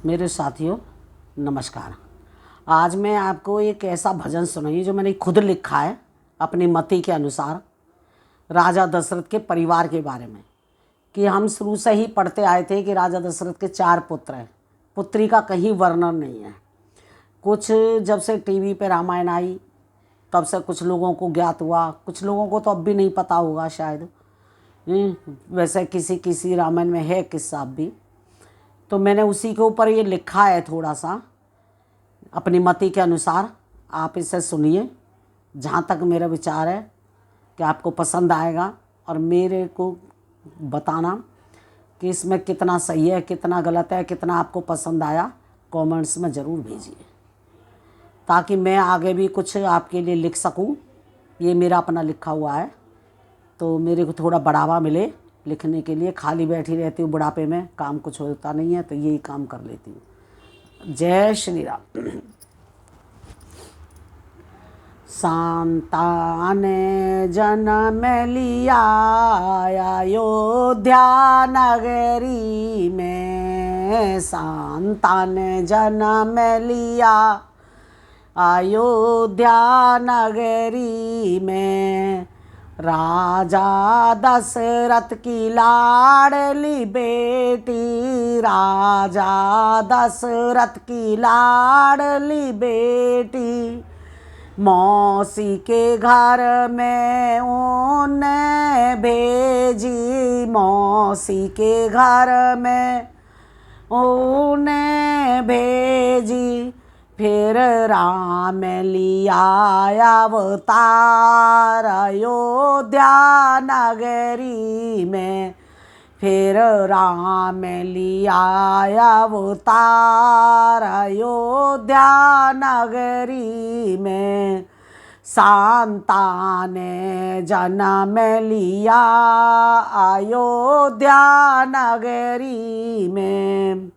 मेरे साथियों नमस्कार। आज मैं आपको एक ऐसा भजन सुनाई जो मैंने खुद लिखा है अपनी मति के अनुसार, राजा दशरथ के परिवार के बारे में। कि हम शुरू से ही पढ़ते आए थे कि राजा दशरथ के 4 पुत्र हैं, पुत्री का कहीं वर्णन नहीं है। कुछ जब से टीवी पे रामायण आई तब से कुछ लोगों को ज्ञात हुआ, कुछ लोगों को तो अब भी नहीं पता होगा शायद। वैसे किसी किसी रामायण में है किस्सा अब भी, तो मैंने उसी के ऊपर ये लिखा है थोड़ा सा अपनी मति के अनुसार। आप इसे सुनिए, जहाँ तक मेरा विचार है कि आपको पसंद आएगा, और मेरे को बताना कि इसमें कितना सही है, कितना गलत है, कितना आपको पसंद आया। कमेंट्स में ज़रूर भेजिए ताकि मैं आगे भी कुछ आपके लिए लिख सकूं। ये मेरा अपना लिखा हुआ है तो मेरे को थोड़ा बढ़ावा मिले लिखने के लिए। खाली बैठी रहती हूँ बुढ़ापे में, काम कुछ होता नहीं है तो यही काम कर लेती हूँ। जय श्री राम। सांता ने जन्म लिया अयोध्या नगरी में, सांता ने जन्म लिया अयोध्या नगरी में। राजा दशरथ की लाडली बेटी, राजा दशरथ की लाडली बेटी, मौसी के घर में उन्हें भेजी, मौसी के घर में उन्हें भेजी। फिर राम लिया अवतार अयोध्या नगरी में, फिर राम लिया अवतार अयोध्या नगरी में। सांता ने जन्म लिया अयोध्या नगरी में।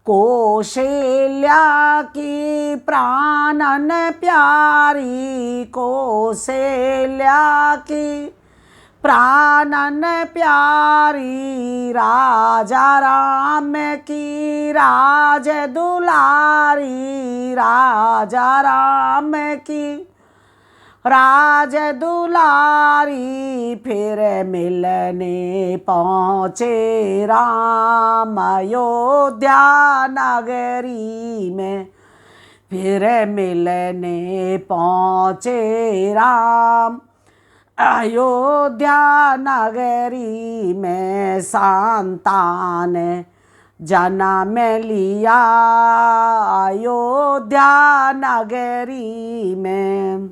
कौशल्या की प्राणन प्यारी, कौशल्या की प्राणन प्यारी, राजा राम की राज दुलारी, राजा राम की राज दुलारी। फिर मिलने पहुँचे राम अयोध्या नगरी में, फिर मिलने पहुँचे राम अयोध्या नगरी में। सांता ने जन्म लिया अयोध्या नगरी में।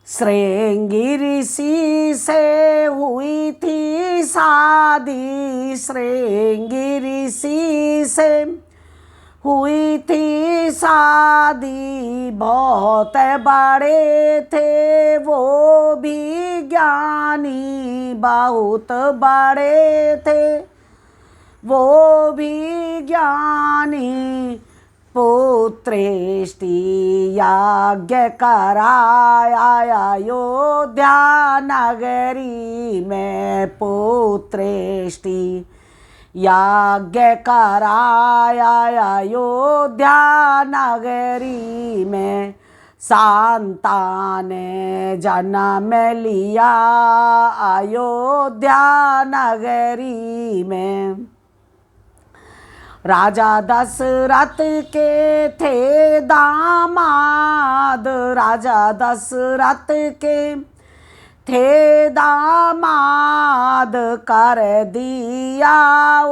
श्रृंगी ऋषि से हुई थी शादी, श्रृंगी ऋषि से हुई थी शादी। बहुत बड़े थे वो भी ज्ञानी, बहुत बड़े थे वो भी ज्ञानी। पुत्रेष्टि यज्ञ कराया अयोध्या नगरी में, पुत्रेष्टि यज्ञ कराया अयोध्या नगरी में। सांता ने जन्म लिया अयोध्या नगरी में। राजा दशरथ के थे दामाद, राजा दशरथ के थे दामाद। कर दिया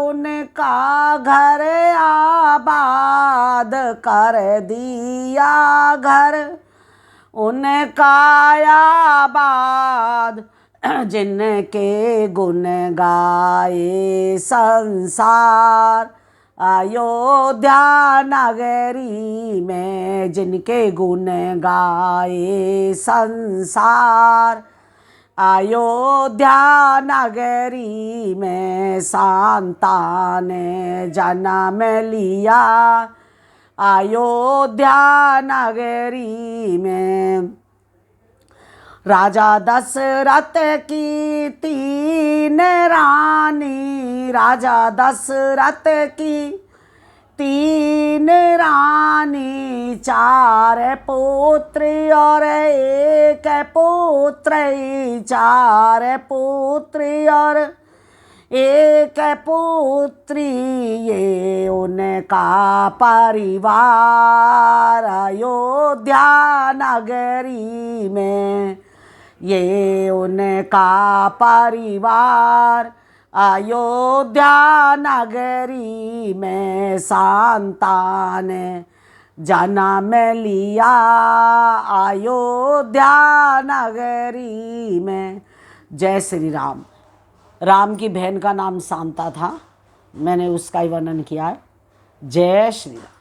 उनका घर आबाद, कर दिया घर उनका आबाद। जिनके गुण गाए संसार अयोध्या नगरी में, जिनके गुण गाए संसार अयोध्या नगरी में। सांता ने जन्म लिया अयोध्या नगरी में। राजा दशरथ की 3 रानी, राजा दशरथ की तीन रानी चार पुत्र और एक पुत्र, चार पुत्र और एक पुत्री, ये उनका परिवार अयोध्या नगरी में, ये उनका परिवार अयोध्या नगरी में। शांता ने जन्म लिया अयोध्या नगरी में। जय श्री राम। राम की बहन का नाम शांता था, मैंने उसका ही वर्णन किया है। जय श्री राम।